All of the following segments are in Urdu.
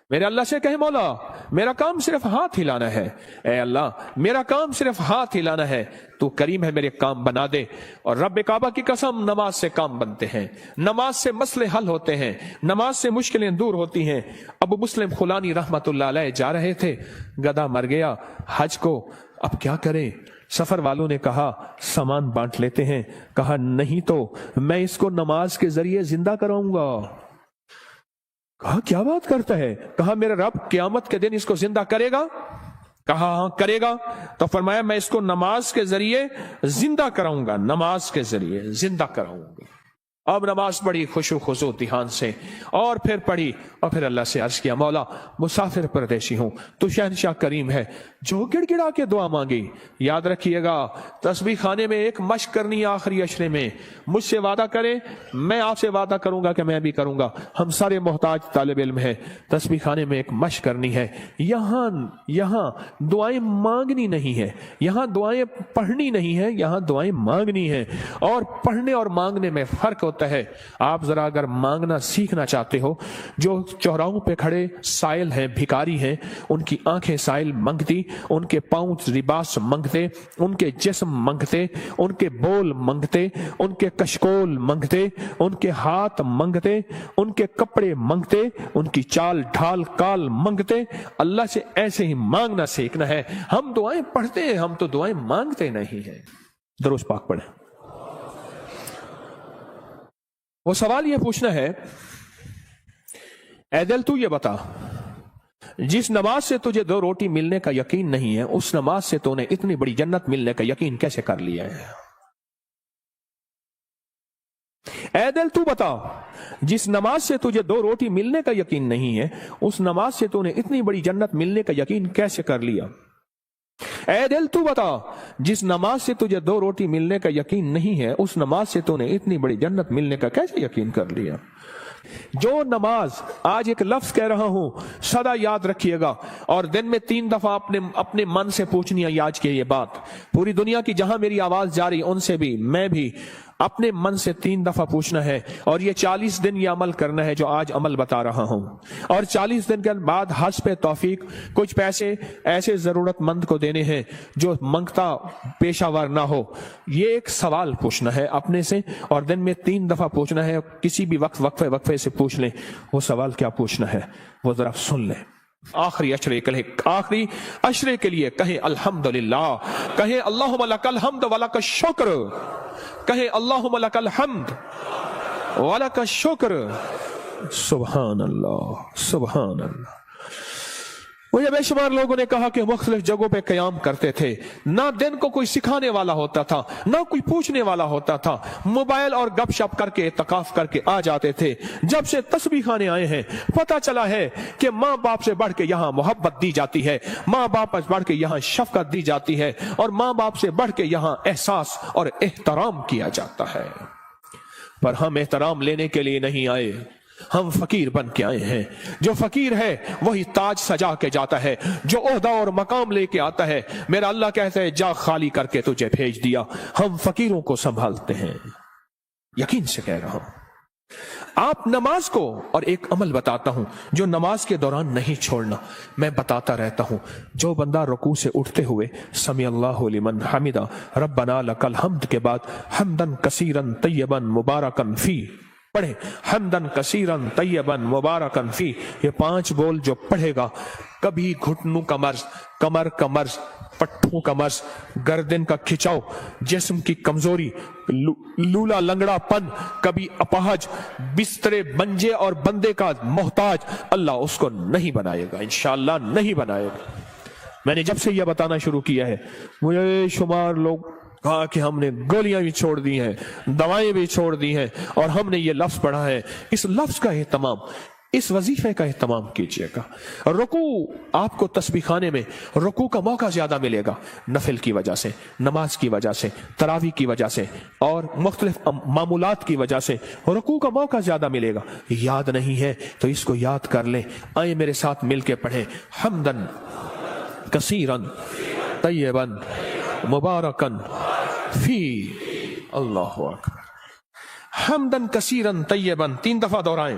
میرے اللہ سے کہیں مولا میرا کام صرف ہاتھ ہلانا ہے، اے اللہ میرا کام صرف ہاتھ ہلانا ہے، تو کریم ہے میرے کام بنا دے۔ اور رب کعبہ کی قسم نماز سے کام بنتے ہیں، نماز سے مسئلے حل ہوتے ہیں، نماز سے مشکلیں دور ہوتی ہیں۔ ابو مسلم خولانی رحمت اللہ علیہ جا رہے تھے، گدھا مر گیا حج کو، اب کیا کریں؟ سفر والوں نے کہا سامان بانٹ لیتے ہیں، کہا نہیں تو میں اس کو نماز کے ذریعے زندہ کراؤں گا۔ کہا کیا بات کرتا ہے؟ کہا میرا رب قیامت کے دن اس کو زندہ کرے گا؟ کہا ہاں کرے گا۔ تو فرمایا میں اس کو نماز کے ذریعے زندہ کراؤں گا، نماز کے ذریعے زندہ کراؤں گا۔ اب نماز پڑھی خشوع خضوع دھیان سے، اور پھر پڑھی، اور پھر اللہ سے عرض کیا مولا مسافر پردیشی ہوں، تو شہنشاہ کریم ہے، جو گڑ گڑا کے دعا مانگی۔ یاد رکھیے گا تسبیح خانے میں ایک مشق کرنی آخری اشرے میں، مجھ سے وعدہ کرے میں آپ سے وعدہ کروں گا کہ میں بھی کروں گا، ہم سارے محتاج طالب علم ہیں، تسبیح خانے میں ایک مشق کرنی ہے۔ یہاں دعائیں مانگنی نہیں ہے، یہاں دعائیں پڑھنی نہیں ہے، یہاں دعائیں مانگنی ہے، اور پڑھنے اور مانگنے میں فرق ہوتا ہے۔ آپ ذرا اگر مانگنا سیکھنا چاہتے ہو، جو چوراہوں پہ کھڑے سائل ہیں، بھکاری ہیں، ان کی آنکھیں سائل منگتی، ان کے پاؤں لباس منگتے، ان کے جسم منگتے، ان کے بول منگتے، ان کے کشکول منگتے، ان کے ہاتھ منگتے، ان کے کپڑے منگتے، ان کی چال ڈھال کال منگتے۔ اللہ سے ایسے ہی مانگنا سیکھنا ہے۔ ہم دعائیں پڑھتے ہیں، ہم تو دعائیں مانگتے نہیں ہیں۔ درود پاک پڑھیں۔ وہ سوال یہ پوچھنا ہے، اے دل تو یہ بتا، جس نماز سے تجھے 2 روٹی ملنے کا یقین نہیں ہے، اس نماز سے تو نے اتنی بڑی جنت ملنے کا یقین کیسے کر لیا ہے؟ اے دل تو بتا، جس نماز سے تجھے 2 روٹی ملنے کا یقین نہیں ہے، اس نماز سے تو نے اتنی بڑی جنت ملنے کا یقین کیسے کر لیا؟ اے دل تو بتا، جس نماز سے تجھے 2 روٹی ملنے کا یقین نہیں ہے، اس نماز سے تو نے اتنی بڑی جنت ملنے کا کیسے یقین کر لیا؟ جو نماز، آج ایک لفظ کہہ رہا ہوں سدا یاد رکھیے گا، اور دن میں 3 دفعہ اپنے من سے پوچھنی ہے آج کے یہ بات، پوری دنیا کی جہاں میری آواز جاری ان سے بھی، میں بھی اپنے من سے 3 دفعہ پوچھنا ہے، اور یہ 40 دن یہ عمل کرنا ہے جو آج عمل بتا رہا ہوں، اور 40 دن کے بعد حسب توفیق کچھ پیسے ایسے ضرورت مند کو دینے ہیں جو منگتا پیشہ ور نہ ہو۔ یہ ایک سوال پوچھنا ہے اپنے سے، اور دن میں 3 دفعہ پوچھنا ہے، کسی بھی وقت وقفے سے پوچھ لیں۔ وہ سوال کیا پوچھنا ہے وہ ذرا سن لیں۔ آخری اشرے کے لیے کہیں الحمدللہ، کہیں اللہم لک الحمد ولک الشکر، کہیں اللہم لک الحمد ولک الشکر۔ سبحان اللہ سبحان اللہ۔ مجھے بے شمار لوگوں نے کہا کہ مختلف جگہوں پہ قیام کرتے تھے، نہ دن کو کوئی سکھانے والا ہوتا تھا، نہ کوئی پوچھنے والا ہوتا تھا، موبائل اور گپ شپ کر کے اعتکاف کر کے آ جاتے تھے۔ جب سے تسبیح خانے آئے ہیں پتہ چلا ہے کہ ماں باپ سے بڑھ کے یہاں محبت دی جاتی ہے، ماں باپ سے بڑھ کے یہاں شفقت دی جاتی ہے، اور ماں باپ سے بڑھ کے یہاں احساس اور احترام کیا جاتا ہے۔ پر ہم احترام لینے کے لیے نہیں آئے، ہم فقیر بن کے آئے ہیں۔ جو فقیر ہے وہی تاج سجا کے جاتا ہے، جو عہدہ اور مقام لے کے آتا ہے میرا اللہ کہتا ہے جا خالی کر کے تجھے بھیج دیا۔ ہم فقیروں کو سنبھالتے ہیں، یقین سے کہہ رہا ہوں۔ آپ نماز کو، اور ایک عمل بتاتا ہوں جو نماز کے دوران نہیں چھوڑنا، میں بتاتا رہتا ہوں، جو بندہ رکوع سے اٹھتے ہوئے سمی اللہ لمن حمدہ ربنا لک الحمد کے بعد حمدن کثیرن طیبن مبارکن فی پڑھے، حمدن کثیرن طیبن مبارکن فی، یہ 5 بول جو پڑھے گا، کبھی گھٹنوں کا مرض، کمر کا مرض، پٹھوں کا مرض، گردن کا کھچاؤ، جسم کی کمزوری، لولا لنگڑا پن، کبھی اپاہج، بسترے بنجے اور بندے کا محتاج، اللہ اس کو نہیں بنائے گا، انشاءاللہ نہیں بنائے گا۔ میں نے جب سے یہ بتانا شروع کیا ہے مجھے شمار لوگ کہا کہ ہم نے گولیاں بھی چھوڑ دی ہیں، دوائیں بھی چھوڑ دی ہیں، اور ہم نے یہ لفظ پڑھا ہے۔ اس لفظ کا اہتمام، اس وظیفے کا اہتمام کیجئے گا۔ رکوع، آپ کو تسبیح خانے میں رکوع کا موقع زیادہ ملے گا، نفل کی وجہ سے، نماز کی وجہ سے، تراویح کی وجہ سے، اور مختلف معمولات کی وجہ سے رکوع کا موقع زیادہ ملے گا۔ یاد نہیں ہے تو اس کو یاد کر لیں۔ آئیں میرے ساتھ مل کے پڑھیں، حمدن کثیرن طیبن مبارکن فی، اللہ اکبر، حمدن کثیرن طیبن، 3 دفعہ دہرائیں،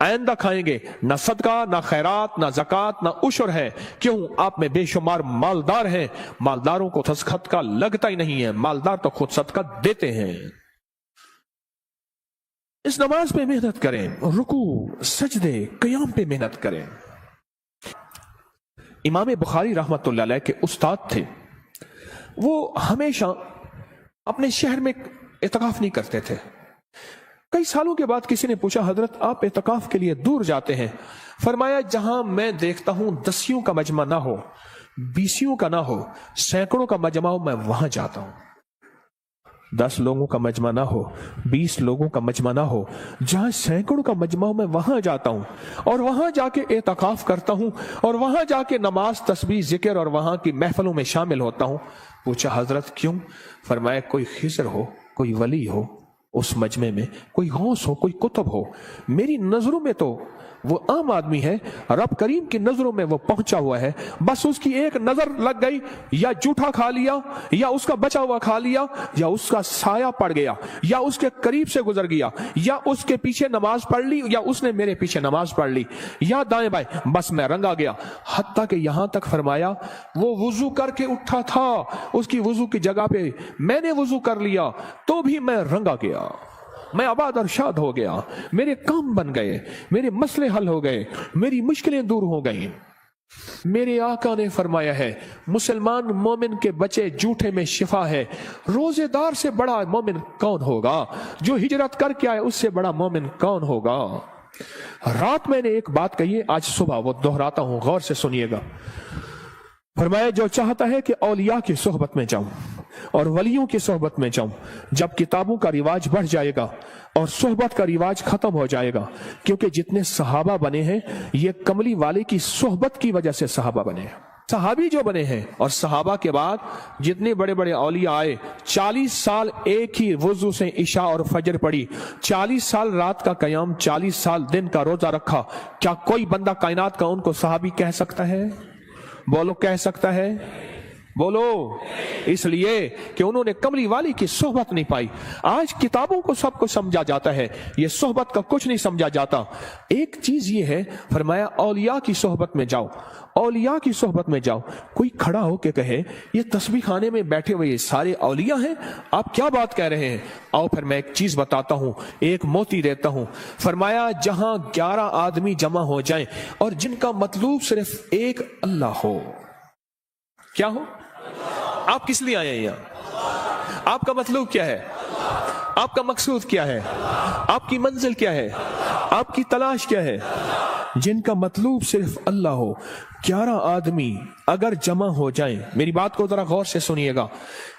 آئندہ کھائیں گے، نہ صدقہ نہ خیرات نہ زکات نہ عشر ہے، کیوں آپ میں بے شمار مالدار ہیں، مالداروں کو صدقہ لگتا ہی نہیں ہے، مالدار تو خود صدقہ دیتے ہیں۔ اس نماز پہ محنت کریں، رکوع سجدے قیام پہ محنت کریں۔ امام بخاری رحمت اللہ علیہ کے استاد تھے، وہ ہمیشہ اپنے شہر میں اعتکاف نہیں کرتے تھے۔ کئی سالوں کے بعد کسی نے پوچھا حضرت آپ اعتکاف کے لیے دور جاتے ہیں؟ فرمایا جہاں میں دیکھتا ہوں 10 کا مجمع نہ ہو، 20 کا نہ ہو، سینکڑوں کا مجمع ہو، میں وہاں جاتا ہوں۔ 10 لوگوں کا مجمع نہ ہو، 20 لوگوں کا مجمع نہ ہو، جہاں سینکڑوں کا مجمع ہو میں وہاں جاتا ہوں اور وہاں جا کے اعتکاف کرتا ہوں اور وہاں جا کے نماز تسبیح ذکر اور وہاں کی محفلوں میں شامل ہوتا ہوں۔ پوچھا حضرت کیوں؟ فرمایا کوئی خضر ہو، کوئی ولی ہو اس مجمع میں، کوئی غوث ہو، کوئی قطب ہو، میری نظروں میں تو وہ عام آدمی ہے، رب کریم کی نظروں میں وہ پہنچا ہوا ہے، بس اس کی ایک نظر لگ گئی، یا جھوٹا کھا لیا، یا اس کا بچا ہوا کھا لیا، یا اس کا سایہ پڑ گیا، یا اس کے قریب سے گزر گیا، یا اس کے پیچھے نماز پڑھ لی، یا اس نے میرے پیچھے نماز پڑھ لی، یا دائیں بائیں، بس میں رنگا گیا۔ حتیٰ کہ یہاں تک فرمایا وہ وضو کر کے اٹھا تھا، اس کی وضو کی جگہ پہ میں نے وضو کر لیا تو بھی میں رنگا گیا، میں آباد اور شاد ہو گیا، میرے کام بن گئے، میرے مسئلے حل ہو گئے، میری مشکلیں دور ہو گئیں۔ میرے آقا نے فرمایا ہے مسلمان مومن کے بچے جھوٹے میں شفا ہے۔ روزے دار سے بڑا مومن کون ہوگا؟ جو ہجرت کر کے آئے اس سے بڑا مومن کون ہوگا؟ رات میں نے ایک بات کہی ہے، آج صبح وہ دہراتا ہوں، غور سے سنیے گا۔ فرمایا جو چاہتا ہے کہ اولیاء کی صحبت میں جاؤں اور ولیوں کی صحبت میں جاؤں، جب کتابوں کا رواج بڑھ جائے گا اور صحبت کا رواج ختم ہو جائے گا، کیونکہ جتنے صحابہ بنے ہیں یہ کملی والے کی صحبت کی وجہ سے صحابہ بنے ہیں، صحابی جو بنے ہیں۔ اور صحابہ کے بعد جتنے بڑے بڑے اولیاء آئے، 40 سال ایک ہی وضو سے عشاء اور فجر پڑھی، 40 سال رات کا قیام، 40 سال دن کا روزہ رکھا، کیا کوئی بندہ کائنات کا ان کو صحابی کہہ سکتا ہے؟ بولو کہہ سکتا ہے؟ بولو۔ اس لیے کہ انہوں نے کملی والی کی صحبت نہیں پائی۔ آج کتابوں کو سب کو سمجھا جاتا ہے، یہ صحبت کا کچھ نہیں سمجھا جاتا۔ ایک چیز یہ ہے، فرمایا اولیاء کی صحبت میں جاؤ، اولیاء کی صحبت میں جاؤ۔ کوئی کھڑا ہو کے کہے یہ تسبیح خانے میں بیٹھے ہوئے یہ سارے اولیاء ہیں، آپ کیا بات کہہ رہے ہیں؟ آؤ پھر میں ایک چیز بتاتا ہوں، ایک موتی دیتا ہوں۔ فرمایا جہاں 11 آدمی جمع ہو جائیں اور جن کا مطلوب صرف ایک اللہ ہو، کیا ہو؟ آپ کس لیے آئے ہیں یہاں؟ آپ کا مطلوب کیا ہے؟ آپ کا مقصود کیا ہے؟ آپ کی منزل کیا ہے؟ آپ کی تلاش کیا ہے؟ جن کا مطلوب صرف اللہ ہو، 11 آدمی اگر جمع ہو جائیں، میری بات کو ذرا غور سے سنیے گا،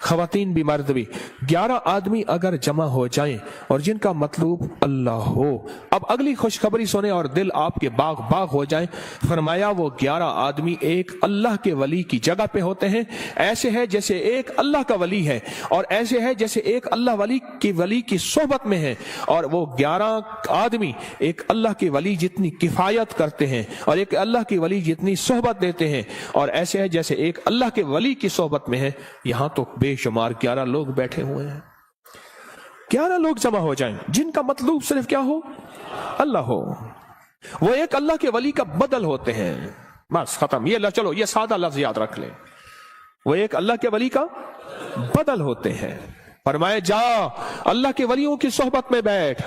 خواتین بھی مرد بھی، 11 آدمی اگر جمع ہو جائیں اور جن کا مطلوب اللہ ہو۔ اب اگلی خوشخبری سنیں اور دل آپ کے باغ باغ ہو جائیں۔ فرمایا وہ 11 آدمی ایک اللہ کے ولی کی جگہ پہ ہوتے ہیں، ایسے ہے جیسے ایک اللہ کا ولی ہے، اور ایسے ہے جیسے ایک اللہ ولی کی صحبت میں ہے، اور وہ 11 آدمی ایک اللہ کے ولی جتنی کفایت کرتے ہیں اور ایک اللہ کے ولی جتنی صحبت دیتے ہیں، اور ایسے ہے جیسے ایک اللہ کے ولی کی صحبت میں ہے۔ یہاں تو بے شمار 11 لوگ بیٹھے ہوئے ہیں، 11 لوگ جمع ہو جائیں جن کا مطلوب صرف کیا ہو؟ اللہ ہو، وہ ایک اللہ کے ولی کا بدل ہوتے ہیں، بس ختم۔ یہ چلو یہ سادہ لفظ یاد رکھ لیں، وہ ایک اللہ کے ولی کا بدل ہوتے ہیں۔ فرمائے جا اللہ کے ولیوں کی صحبت میں بیٹھ۔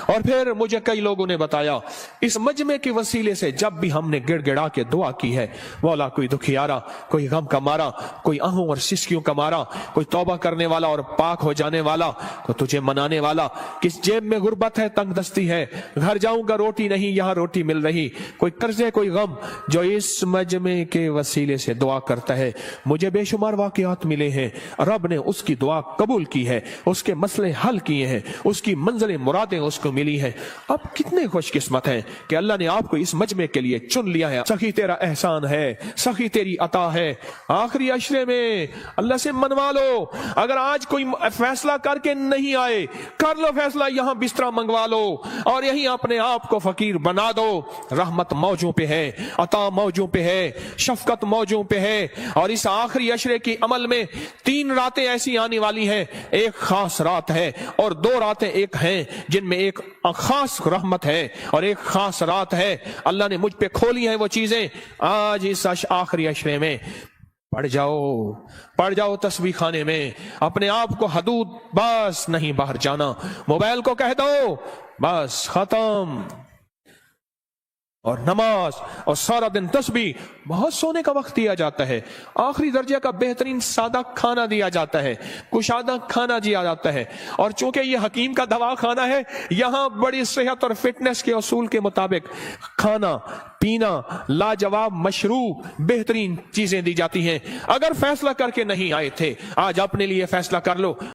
اور پھر مجھے کئی لوگوں نے بتایا اس مجمع کے وسیلے سے جب بھی ہم نے گڑ گڑا کے دعا کی ہے، مولا کوئی دکھیارا، کوئی غم کا مارا، کوئی آہوں اور سسکیوں کا مارا، کوئی توبہ کرنے والا اور پاک ہو جانے والا، کوئی تجھے منانے والا، کس جیب میں غربت ہے، تنگ دستی ہے، گھر جاؤں گا روٹی نہیں یہاں روٹی مل رہی، کوئی قرضے کوئی غم، جو اس مجمع کے وسیلے سے دعا کرتا ہے، مجھے بے شمار واقعات ملے ہیں، رب نے اس کی دعا قبول کی ہے، اس کے مسئلے حل کیے ہیں، اس کی منزلیں مرادیں اس کو ملی ہے۔ اب کتنے خوش قسمت ہیں کہ اللہ نے آپ کو اس مجمع کے لیے چن لیا ہے۔ سخی تیرا احسان ہے، سخی تیری عطا ہے۔ آخری عشرے میں اللہ سے منوا لو، اگر آج کوئی فیصلہ کر کے نہیں آئے کر لو فیصلہ، یہاں بستر منگوا لو اور یہیں اپنے آپ کو فقیر بنا دو۔ رحمت موجوں پہ ہے، عطا موجوں پہ ہے، شفقت موجوں پہ ہے، اور اس آخری عشرے کی عمل میں 3 راتیں ایسی آنے والی ہیں، ایک خاص رات ہے اور 2 راتیں ایک ہیں جن میں ایک خاص رحمت ہے اور ایک خاص رات ہے، اللہ نے مجھ پہ کھولی ہیں وہ چیزیں۔ آج اس آخری عشرے میں پڑھ جاؤ تسبیح خانے میں، اپنے آپ کو حدود بس نہیں باہر جانا، موبائل کو کہہ دو بس ختم، اور نماز اور سارا دن تسبیح۔ بہت سونے کا وقت دیا جاتا ہے، آخری درجے کا بہترین سادہ کھانا دیا جاتا ہے، کشادہ کھانا دیا جاتا ہے، اور چونکہ یہ حکیم کا دوا خانہ ہے، یہاں بڑی صحت اور فٹنس کے اصول کے مطابق کھانا پینا لاجواب مشروب بہترین چیزیں دی جاتی ہیں۔ اگر فیصلہ کر کے نہیں آئے تھے، آج اپنے لیے فیصلہ کر لو۔